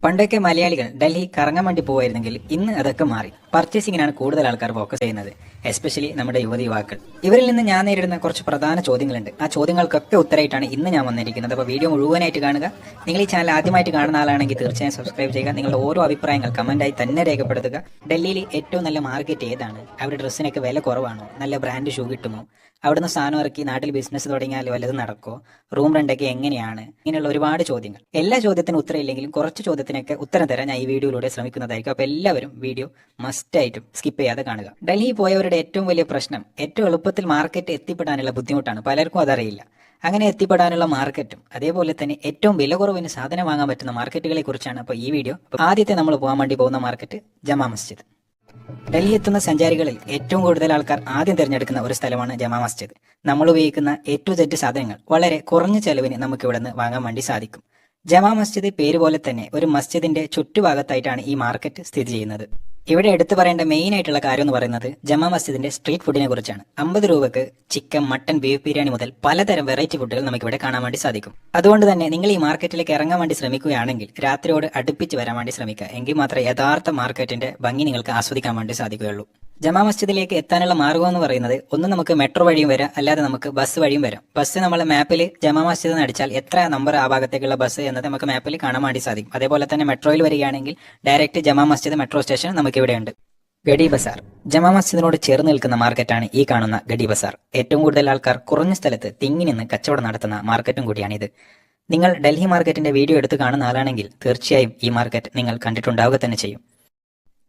പണ്ടൊക്കെ മലയാളികൾ ഡൽഹി കറങ്ങാൻ വേണ്ടി പോവായിരുന്നെങ്കിൽ ഇന്ന് അതൊക്കെ മാറി. പർച്ചേസിങ്ങിനാണ് കൂടുതൽ ആൾക്കാർ ഫോക്കസ് ചെയ്യുന്നത്, എസ്പെഷ്യലി നമ്മുടെ യുവതി യുവാക്കൾ. ഇവരിൽ നിന്ന് ഞാൻ നേരിടുന്ന കുറച്ച് പ്രധാന ചോദ്യങ്ങളുണ്ട്. ആ ചോദ്യങ്ങൾക്കൊക്കെ ഉത്തരമായിട്ടാണ് ഇന്ന് ഞാൻ വന്നിരിക്കുന്നത്. അപ്പോൾ വീഡിയോ മുഴുവനായിട്ട് കാണുക. നിങ്ങൾ ഈ ചാനൽ ആദ്യമായിട്ട് കാണുന്ന ആളാണെങ്കിൽ തീർച്ചയായും സബ്സ്ക്രൈബ് ചെയ്യുക. നിങ്ങളുടെ ഓരോ അഭിപ്രായങ്ങൾ കമന്റായി തന്നെ രേഖപ്പെടുത്തുക. ഡൽഹിയിൽ ഏറ്റവും നല്ല മാർക്കറ്റ് ഏതാണ്? അവിടെ ഡ്രസ്സിനൊക്കെ വില കുറവാണോ? നല്ല ബ്രാൻഡ് ഷൂ കിട്ടുമോ? അവിടുന്ന് സാധനം ഇറക്കി നാട്ടിൽ ബിസിനസ് തുടങ്ങിയാൽ വല്ലതും നടക്കോ? റൂം റെന്റൊക്കെ എങ്ങനെയാണ്? ഇങ്ങനെയുള്ള ഒരുപാട് ചോദ്യങ്ങൾ. എല്ലാ ചോദ്യത്തിനും ഉത്തരം ഇല്ലെങ്കിലും കുറച്ച് ചോദ്യത്തിനൊക്കെ ഉത്തരം തരാൻ ഞാൻ ഈ വീഡിയോയിലൂടെ ശ്രമിക്കുന്നതായിരിക്കും. അപ്പോൾ എല്ലാവരും വീഡിയോ മസ്റ്റായിട്ടും സ്കിപ്പ് ചെയ്യാതെ കാണുക. ഡൽഹി പോയവരുടെ ഏറ്റവും വലിയ പ്രശ്നം ഏറ്റവും എളുപ്പത്തിൽ മാർക്കറ്റ് എത്തിപ്പെടാനുള്ള ബുദ്ധിമുട്ടാണ്. പലർക്കും അതറിയില്ല. അങ്ങനെ എത്തിപ്പെടാനുള്ള മാർക്കറ്റും അതേപോലെ തന്നെ ഏറ്റവും വില കുറവിന് സാധനം വാങ്ങാൻ പറ്റുന്ന മാർക്കറ്റുകളെ കുറിച്ചാണ് അപ്പോൾ ഈ വീഡിയോ. ആദ്യത്തെ നമ്മൾ പോകാൻ വേണ്ടി പോകുന്ന മാർക്കറ്റ് ജമാ മസ്ജിദ്. ഡൽഹി എത്തുന്ന സഞ്ചാരികളിൽ ഏറ്റവും കൂടുതൽ ആൾക്കാർ ആദ്യം തിരഞ്ഞെടുക്കുന്ന ഒരു സ്ഥലമാണ് ജമാ മസ്ജിദ്. നമ്മൾ ഉപയോഗിക്കുന്ന A to Z സാധനങ്ങൾ വളരെ കുറഞ്ഞ ചെലവിന് നമുക്ക് ഇവിടെ നിന്ന് വാങ്ങാൻ വേണ്ടി സാധിക്കും. ജമാ മസ്ജിദ് പേര് പോലെ തന്നെ ഒരു മസ്ജിദിന്റെ ചുറ്റുഭാഗത്തായിട്ടാണ് ഈ മാർക്കറ്റ് സ്ഥിതി ചെയ്യുന്നത്. ഇവിടെ എടുത്തു പറയേണ്ട മെയിൻ ആയിട്ടുള്ള കാര്യം എന്ന് പറയുന്നത് ജമാ മസ്ജിദിന്റെ സ്ട്രീറ്റ് ഫുഡിനെ കുറിച്ചാണ്. 50 രൂപക്ക് ചിക്കൻ, മട്ടൻ, ബീഫ് ബിരിയാണി മുതൽ പലതരം വെറൈറ്റി ഫുഡുകൾ നമുക്ക് ഇവിടെ കാണാൻ വേണ്ടി സാധിക്കും. അതുകൊണ്ട് തന്നെ നിങ്ങൾ ഈ മാർക്കറ്റിലേക്ക് ഇറങ്ങാൻ വേണ്ടി ശ്രമിക്കുകയാണെങ്കിൽ രാത്രിയോട് അടുപ്പിച്ച് വരാൻ വേണ്ടി ശ്രമിക്കുക. എങ്കിൽ മാത്രമേ യഥാർത്ഥ മാർക്കറ്റിന്റെ ഭംഗി നിങ്ങൾക്ക് ആസ്വദിക്കാൻ വേണ്ടി സാധിക്കുകയുള്ളൂ. ജമാ മസ്ജിദിലേക്ക് എത്താനുള്ള മാർഗം എന്ന് പറയുന്നത് ഒന്ന് നമുക്ക് മെട്രോ വഴിയും വരാം, അല്ലാതെ നമുക്ക് ബസ് വഴിയും വരാം. ബസ് നമ്മളെ മാപ്പിൽ ജമാ മസ്ജിദ് എന്ന് അടിച്ചാൽ എത്ര നമ്പർ ആ ഭാഗത്തേക്കുള്ള ബസ് എന്നത് നമുക്ക് മാപ്പിൽ കാണാൻ വേണ്ടി സാധിക്കും. അതേപോലെ തന്നെ മെട്രോയിൽ വരികയാണെങ്കിൽ direct Jama Masjid metro station നമുക്ക് ഇവിടെയുണ്ട്. ഗഡി ബസാർ ജമാ മസ്ജിദിനോട് ചേർന്ന് നിൽക്കുന്ന മാർക്കറ്റാണ് ഈ കാണുന്ന ഗഡി ബസാർ. ഏറ്റവും കൂടുതൽ ആൾക്കാർ കുറഞ്ഞ സ്ഥലത്ത് തിങ്ങി നിന്ന് കച്ചവടം നടത്തുന്ന മാർക്കറ്റും കൂടിയാണിത്. നിങ്ങൾ ഡൽഹി മാർക്കറ്റിന്റെ വീഡിയോ എടുത്ത് കാണുന്ന ആളാണെങ്കിൽ തീർച്ചയായും ഈ മാർക്കറ്റ് നിങ്ങൾ കണ്ടിട്ടുണ്ടാവുക തന്നെ ചെയ്യും.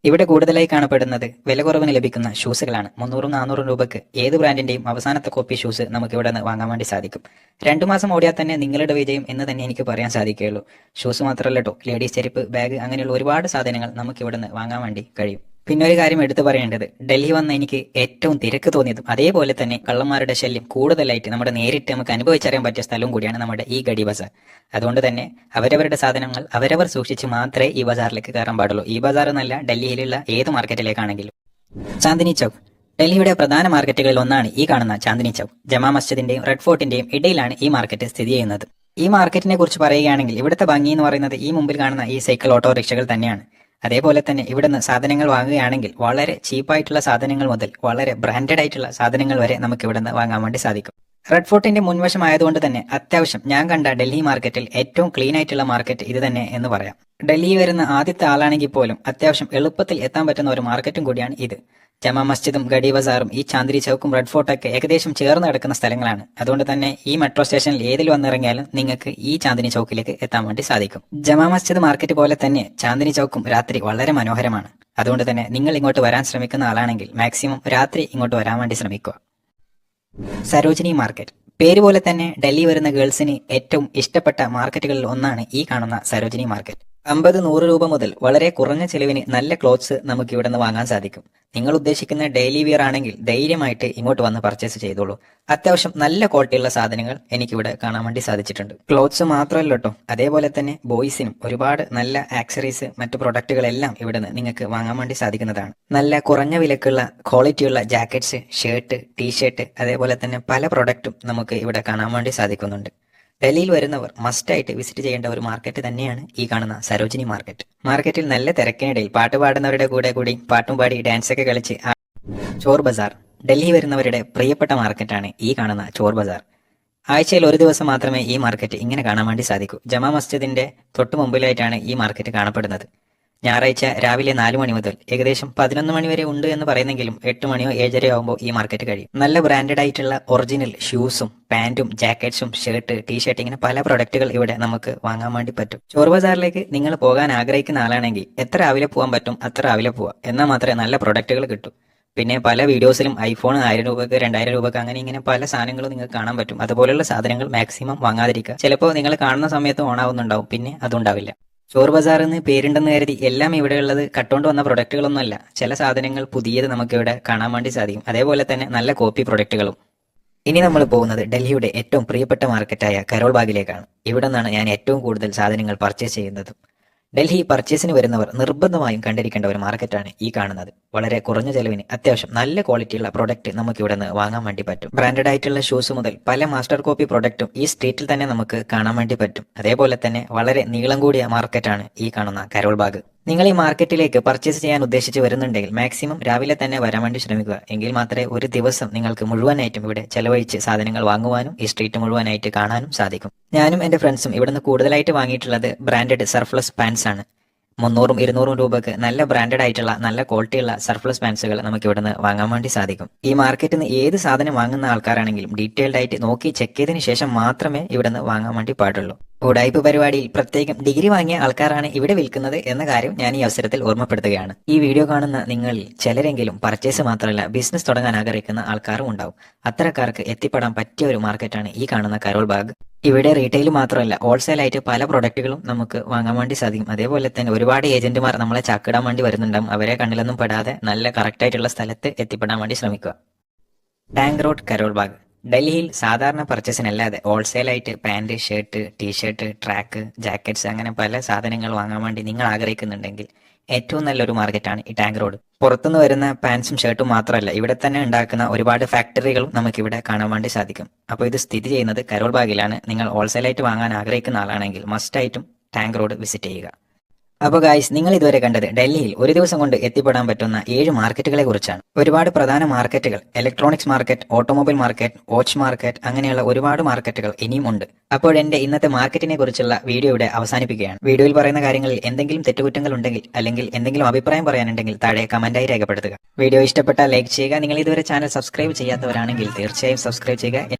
ഇവിടെ കൂടുതലായി കാണപ്പെടുന്നത് വില കുറവിന് ലഭിക്കുന്ന ഷൂസുകളാണ്. 300-400 രൂപക്ക് ഏത് ബ്രാൻഡിന്റെയും അവസാനത്തെ കോപ്പി ഷൂസ് നമുക്ക് ഇവിടെ നിന്ന് വാങ്ങാൻ വേണ്ടി സാധിക്കും. 2 മാസം ഓടിയാൽ തന്നെ നിങ്ങളുടെ വിജയം എന്ന് തന്നെ എനിക്ക് പറയാൻ സാധിക്കുകയുള്ളൂ. ഷൂസ് മാത്രമല്ല കേട്ടോ, ലേഡീസ് ചെരുപ്പ്, ബാഗ്, അങ്ങനെയുള്ള ഒരുപാട് സാധനങ്ങൾ നമുക്ക് ഇവിടെ നിന്ന് വാങ്ങാൻ വേണ്ടി കഴിയും. പിന്നെ ഒരു കാര്യം എടുത്തു പറയേണ്ടത്, ഡൽഹി വന്ന എനിക്ക് ഏറ്റവും തിരക്ക് തോന്നിയതും അതേപോലെ തന്നെ കള്ളന്മാരുടെ ശല്യം കൂടുതലായിട്ട് നമ്മുടെ നേരിട്ട് നമുക്ക് അനുഭവിച്ചറിയാൻ പറ്റിയ സ്ഥലവും കൂടിയാണ് നമ്മുടെ ഈ ഗഡി ബസാർ. അതുകൊണ്ട് തന്നെ അവരവരുടെ സാധനങ്ങൾ അവരവർ സൂക്ഷിച്ച് മാത്രമേ ഈ ബസാറിലേക്ക് കയറാൻ പാടുള്ളൂ. ഈ ബസാർ എന്നല്ല, ഡൽഹിയിലുള്ള ഏത് മാർക്കറ്റിലേക്കാണെങ്കിലും. ചാന്ദിനി ചൗക്ക് ഡൽഹിയുടെ പ്രധാന മാർക്കറ്റുകളിൽ ഒന്നാണ് ഈ കാണുന്ന ചാന്ദിനി ചൗക്ക്. ജമാ മസ്ജിദിന്റെയും റെഡ് ഫോർട്ടിന്റെയും ഇടയിലാണ് ഈ മാർക്കറ്റ് സ്ഥിതി ചെയ്യുന്നത്. ഈ മാർക്കറ്റിനെ കുറിച്ച് പറയുകയാണെങ്കിൽ ഇവിടുത്തെ ഭംഗി എന്ന് പറയുന്നത് ഈ മുമ്പിൽ കാണുന്ന ഈ സൈക്കിൾ ഓട്ടോറിക്ഷകൾ തന്നെയാണ്. അതേപോലെ തന്നെ ഇവിടുന്ന് സാധനങ്ങൾ വാങ്ങുകയാണെങ്കിൽ വളരെ ചീപ്പായിട്ടുള്ള സാധനങ്ങൾ മുതൽ വളരെ ബ്രാൻഡഡ് ആയിട്ടുള്ള സാധനങ്ങൾ വരെ നമുക്ക് ഇവിടുന്ന് വാങ്ങാൻ വേണ്ടി സാധിക്കും. റെഡ് ഫോർട്ടിന്റെ മുൻവശം ആയതുകൊണ്ട് തന്നെ അത്യാവശ്യം ഞാൻ കണ്ട ഡൽഹി മാർക്കറ്റിൽ ഏറ്റവും ക്ലീൻ ആയിട്ടുള്ള മാർക്കറ്റ് ഇത് തന്നെ എന്ന് പറയാം. ഡൽഹി വരുന്ന ആദ്യത്തെ ആളാണെങ്കിൽ പോലും അത്യാവശ്യം എളുപ്പത്തിൽ എത്താൻ പറ്റുന്ന ഒരു മാർക്കറ്റും കൂടിയാണ് ഇത്. ജമാ മസ്ജിദും ഗഡി ബസാറും ഈ ചാന്ദിനി ചൗക്കും റെഡ് ഫോർട്ടൊക്കെ ഏകദേശം ചേർന്ന് കിടക്കുന്ന സ്ഥലങ്ങളാണ്. അതുകൊണ്ട് തന്നെ ഈ മെട്രോ സ്റ്റേഷനിൽ ഏതിൽ വന്നിറങ്ങിയാലും നിങ്ങൾക്ക് ഈ ചാന്ദിനി ചൗക്കിലേക്ക് എത്താൻ വേണ്ടി സാധിക്കും. ജമാ മസ്ജിദ് മാർക്കറ്റ് പോലെ തന്നെ ചാന്ദിനി ചൗക്കും രാത്രി വളരെ മനോഹരമാണ്. അതുകൊണ്ട് തന്നെ നിങ്ങൾ ഇങ്ങോട്ട് വരാൻ ശ്രമിക്കുന്ന ആളാണെങ്കിൽ മാക്സിമം രാത്രി ഇങ്ങോട്ട് വരാൻ വേണ്ടി ശ്രമിക്കുക. സരോജിനി മാർക്കറ്റ് പേര് പോലെ തന്നെ ഡൽഹി വരുന്ന ഗേൾസിന് ഏറ്റവും ഇഷ്ടപ്പെട്ട മാർക്കറ്റുകളിൽ ഒന്നാണ് ഈ കാണുന്ന സരോജിനി മാർക്കറ്റ്. 50-100 രൂപ മുതൽ വളരെ കുറഞ്ഞ ചെലവിന് നല്ല ക്ലോത്ത്സ് നമുക്ക് ഇവിടെ നിന്ന് വാങ്ങാൻ സാധിക്കും. നിങ്ങൾ ഉദ്ദേശിക്കുന്ന ഡെയിലി വിയർ ആണെങ്കിൽ ധൈര്യമായിട്ട് ഇങ്ങോട്ട് വന്ന് പർച്ചേസ് ചെയ്തോളൂ. അത്യാവശ്യം നല്ല ക്വാളിറ്റിയുള്ള സാധനങ്ങൾ എനിക്കിവിടെ കാണാൻ വേണ്ടി സാധിച്ചിട്ടുണ്ട്. ക്ലോത്ത്സ് മാത്രമല്ല കേട്ടോ, അതേപോലെ തന്നെ ബോയ്സിനും ഒരുപാട് നല്ല ആക്സറീസ്, മറ്റു പ്രൊഡക്റ്റുകളെല്ലാം ഇവിടെ നിന്ന് നിങ്ങൾക്ക് വാങ്ങാൻ വേണ്ടി സാധിക്കുന്നതാണ്. നല്ല കുറഞ്ഞ വിലക്കുള്ള ക്വാളിറ്റിയുള്ള ജാക്കറ്റ്സ്, ഷർട്ട്, ടീഷർട്ട്, അതേപോലെ തന്നെ പല പ്രൊഡക്റ്റും നമുക്ക് ഇവിടെ കാണാൻ വേണ്ടി സാധിക്കുന്നുണ്ട്. ഡൽഹിയിൽ വരുന്നവർ മസ്റ്റായിട്ട് വിസിറ്റ് ചെയ്യേണ്ട ഒരു മാർക്കറ്റ് തന്നെയാണ് ഈ കാണുന്ന സരോജിനി മാർക്കറ്റ്. മാർക്കറ്റിൽ നല്ല തിരക്കിനിടയിൽ പാട്ട് പാടുന്നവരുടെ കൂടി പാട്ടും പാടി ഡാൻസൊക്കെ കളിച്ച് ചോർ ബസാർ ഡൽഹി വരുന്നവരുടെ പ്രിയപ്പെട്ട മാർക്കറ്റാണ് ഈ കാണുന്ന ചോർ ബസാർ. ആഴ്ചയിൽ ഒരു ദിവസം മാത്രമേ ഈ മാർക്കറ്റ് ഇങ്ങനെ കാണാൻ വേണ്ടി സാധിക്കൂ. ജമാ മസ്ജിദിന്റെ തൊട്ട് മുമ്പിലായിട്ടാണ് ഈ മാർക്കറ്റ് കാണപ്പെടുന്നത്. ഞായറാഴ്ച രാവിലെ 4 മണി മുതൽ ഏകദേശം 11 മണി വരെ ഉണ്ട് എന്ന് പറയുന്നെങ്കിലും 8 മണിയോ 7:30 ആകുമ്പോൾ ഈ മാർക്കറ്റ് കഴിയും. നല്ല ബ്രാൻഡഡ് ആയിട്ടുള്ള ഒറിജിനൽ ഷൂസും പാന്റും ജാക്കറ്റ്സും ഷർട്ട്, ടീഷർട്ട്, ഇങ്ങനെ പല പ്രൊഡക്റ്റുകൾ ഇവിടെ നമുക്ക് വാങ്ങാൻ വേണ്ടി പറ്റും. ചോർ ബസാറിലേക്ക് നിങ്ങൾ പോകാൻ ആഗ്രഹിക്കുന്ന ആളാണെങ്കിൽ എത്ര രാവിലെ പോകാൻ പറ്റും അത്ര രാവിലെ പോവാം. എന്നാൽ മാത്രമേ നല്ല പ്രൊഡക്റ്റുകൾ കിട്ടും. പിന്നെ പല വീഡിയോസിലും ഐഫോൺ 1000 രൂപക്ക് 2000 രൂപക്ക് അങ്ങനെ ഇങ്ങനെ പല സാധനങ്ങളും നിങ്ങൾക്ക് കാണാൻ പറ്റും. അതുപോലെയുള്ള സാധനങ്ങൾ മാക്സിമം വാങ്ങാതിരിക്കുക. ചിലപ്പോൾ നിങ്ങൾ കാണുന്ന സമയത്ത് ഓൺ ആവുന്നുണ്ടാവും, പിന്നെ അതുണ്ടാവില്ല. ചോർ ബസാർ എന്ന് പേരുണ്ടെന്ന് കരുതി എല്ലാം ഇവിടെ ഉള്ളത് കട്ടുകൊണ്ട് വന്ന പ്രൊഡക്റ്റുകളൊന്നുമല്ല. ചില സാധനങ്ങൾ പുതിയത് നമുക്ക് ഇവിടെ കാണാൻ വേണ്ടി സാധിക്കും. അതേപോലെ തന്നെ നല്ല കോപ്പി പ്രൊഡക്റ്റുകളും. ഇനി നമ്മൾ പോകുന്നത് ഡൽഹിയുടെ ഏറ്റവും പ്രിയപ്പെട്ട മാർക്കറ്റായ കരോൾ ബാഗിലേക്കാണ്. ഇവിടെ നിന്നാണ് ഞാൻ ഏറ്റവും കൂടുതൽ സാധനങ്ങൾ പർച്ചേസ് ചെയ്യുന്നത്. ഡൽഹി പർച്ചേസിന് വരുന്നവർ നിർബന്ധമായും കണ്ടിരിക്കേണ്ട ഒരു മാർക്കറ്റാണ് ഈ കാണുന്നത്. വളരെ കുറഞ്ഞ ചെലവിന് അത്യാവശ്യം നല്ല ക്വാളിറ്റിയുള്ള പ്രൊഡക്റ്റ് നമുക്ക് ഇവിടെ നിന്ന് വാങ്ങാൻ വേണ്ടി പറ്റും. ബ്രാൻഡഡ് ആയിട്ടുള്ള ഷൂസ് മുതൽ പല മാസ്റ്റർ കോപ്പി പ്രൊഡക്റ്റും ഈ സ്ട്രീറ്റിൽ തന്നെ നമുക്ക് കാണാൻ വേണ്ടി പറ്റും. അതേപോലെ തന്നെ വളരെ നീളം കൂടിയ മാർക്കറ്റാണ് ഈ കാണുന്ന കരോൾ ബാഗ്. നിങ്ങൾ ഈ മാർക്കറ്റിലേക്ക് പർച്ചേസ് ചെയ്യാൻ ഉദ്ദേശിച്ച് വരുന്നുണ്ടെങ്കിൽ മാക്സിമം രാവിലെ തന്നെ വരാൻ വേണ്ടി ശ്രമിക്കുക. എങ്കിൽ മാത്രമേ ഒരു ദിവസം നിങ്ങൾക്ക് മുഴുവനായിട്ടും ഇവിടെ ചെലവഴിച്ച് സാധനങ്ങൾ വാങ്ങുവാനും ഈ സ്ട്രീറ്റ് മുഴുവനായിട്ട് കാണാനും സാധിക്കും. ഞാനും എന്റെ ഫ്രണ്ട്സും ഇവിടുന്ന് കൂടുതലായിട്ട് വാങ്ങിയിട്ടുള്ളത് ബ്രാൻഡഡ് സർപ്ലസ് പാൻസ് ആണ്. 300-200 രൂപക്ക് നല്ല ബ്രാൻഡഡ് ആയിട്ടുള്ള നല്ല ക്വാളിറ്റിയുള്ള സർപ്ലസ് പാൻസുകൾ നമുക്ക് ഇവിടുന്ന് വാങ്ങാൻ വേണ്ടി സാധിക്കും. ഈ മാർക്കറ്റിൽ നിന്ന് ഏത് സാധനം വാങ്ങുന്ന ആൾക്കാരാണെങ്കിലും ഡീറ്റെയിൽഡ് ആയിട്ട് നോക്കി ചെക്ക് ചെയ്തതിന് ശേഷം മാത്രമേ ഇവിടുന്ന് വാങ്ങാൻ വേണ്ടി പാടുള്ളൂ. ഉടായ്പ പരിപാടിയിൽ പ്രത്യേകം ഡിഗ്രി വാങ്ങിയ ആൾക്കാരാണ് ഇവിടെ വിൽക്കുന്നത് എന്ന കാര്യം ഞാൻ ഈ അവസരത്തിൽ ഓർമ്മപ്പെടുത്തുകയാണ്. ഈ വീഡിയോ കാണുന്ന നിങ്ങളിൽ ചിലരെങ്കിലും പർച്ചേസ് മാത്രമല്ല ബിസിനസ് തുടങ്ങാൻ ആഗ്രഹിക്കുന്ന ആൾക്കാരും ഉണ്ടാവും. അത്തരക്കാർക്ക് എത്തിപ്പെടാൻ പറ്റിയ ഒരു മാർക്കറ്റാണ് ഈ കാണുന്ന കരോൾ ബാഗ്. ഇവിടെ റീറ്റെയിൽ മാത്രമല്ല ഹോൾസെയിലായിട്ട് പല പ്രൊഡക്റ്റുകളും നമുക്ക് വാങ്ങാൻ വേണ്ടി സാധിക്കും. അതേപോലെ തന്നെ ഒരുപാട് ഏജന്റുമാർ നമ്മളെ ചാക്കിടാൻ വേണ്ടി വരുന്നുണ്ടാവും. അവരെ കണ്ണിലൊന്നും പെടാതെ നല്ല കറക്റ്റ് ആയിട്ടുള്ള സ്ഥലത്ത് എത്തിപ്പെടാൻ വേണ്ടി ശ്രമിക്കുക. Tank road Karol Bagh. ഡൽഹിയിൽ സാധാരണ പർച്ചേസിനല്ലാതെ ഹോൾസെയിലായിട്ട് pant, shirt, t-shirt, track, jackets അങ്ങനെ പല സാധനങ്ങൾ വാങ്ങാൻ വേണ്ടി നിങ്ങൾ ആഗ്രഹിക്കുന്നുണ്ടെങ്കിൽ ഏറ്റവും നല്ലൊരു മാർക്കറ്റാണ് ഈ ടാങ്ക് റോഡ്. പുറത്തുനിന്ന് വരുന്ന പാൻസും ഷർട്ടും മാത്രമല്ല ഇവിടെ തന്നെ ഉണ്ടാക്കുന്ന ഒരുപാട് ഫാക്ടറികളും നമുക്കിവിടെ കാണാൻ വേണ്ടി സാധിക്കും. അപ്പോൾ ഇത് സ്ഥിതി ചെയ്യുന്നത് കരോൾ ബാഗിലാണ്. നിങ്ങൾ ഹോൾസെയിലായിട്ട് വാങ്ങാൻ ആഗ്രഹിക്കുന്ന ആളാണെങ്കിൽ മസ്റ്റായിട്ടും ടാങ്ക് റോഡ് വിസിറ്റ് ചെയ്യുക. അപ്പോൾ ഗായ്സ്, നിങ്ങൾ ഇതുവരെ കണ്ടത് ഡൽഹിയിൽ ഒരു ദിവസം കൊണ്ട് എത്തിപ്പെടാൻ പറ്റുന്ന 7 മാർക്കറ്റുകളെ കുറിച്ചാണ്. ഒരുപാട് പ്രധാന മാർക്കറ്റുകൾ, electronics market, automobile market, watch market, അങ്ങനെയുള്ള ഒരുപാട് മാർക്കറ്റുകൾ ഇനിയും ഉണ്ട്. അപ്പോൾ എന്റെ ഇന്നത്തെ മാർക്കറ്റിനെ കുറിച്ചുള്ള വീഡിയോ ഇവിടെ അവസാനിപ്പിക്കുകയാണ്. വീഡിയോയിൽ പറയുന്ന കാര്യങ്ങളിൽ എന്തെങ്കിലും തെറ്റുകുറ്റങ്ങൾ ഉണ്ടെങ്കിൽ അല്ലെങ്കിൽ എന്തെങ്കിലും അഭിപ്രായം പറയാനുണ്ടെങ്കിൽ താഴെ കമന്റായി രേഖപ്പെടുത്തുക. വീഡിയോ ഇഷ്ടപ്പെട്ടാൽ ലൈക്ക് ചെയ്യുക. നിങ്ങൾ ഇതുവരെ ചാനൽ സബ്സ്ക്രൈബ് ചെയ്യാത്തവരാണെങ്കിൽ തീർച്ചയായും സബ്സ്ക്രൈബ് ചെയ്യുക.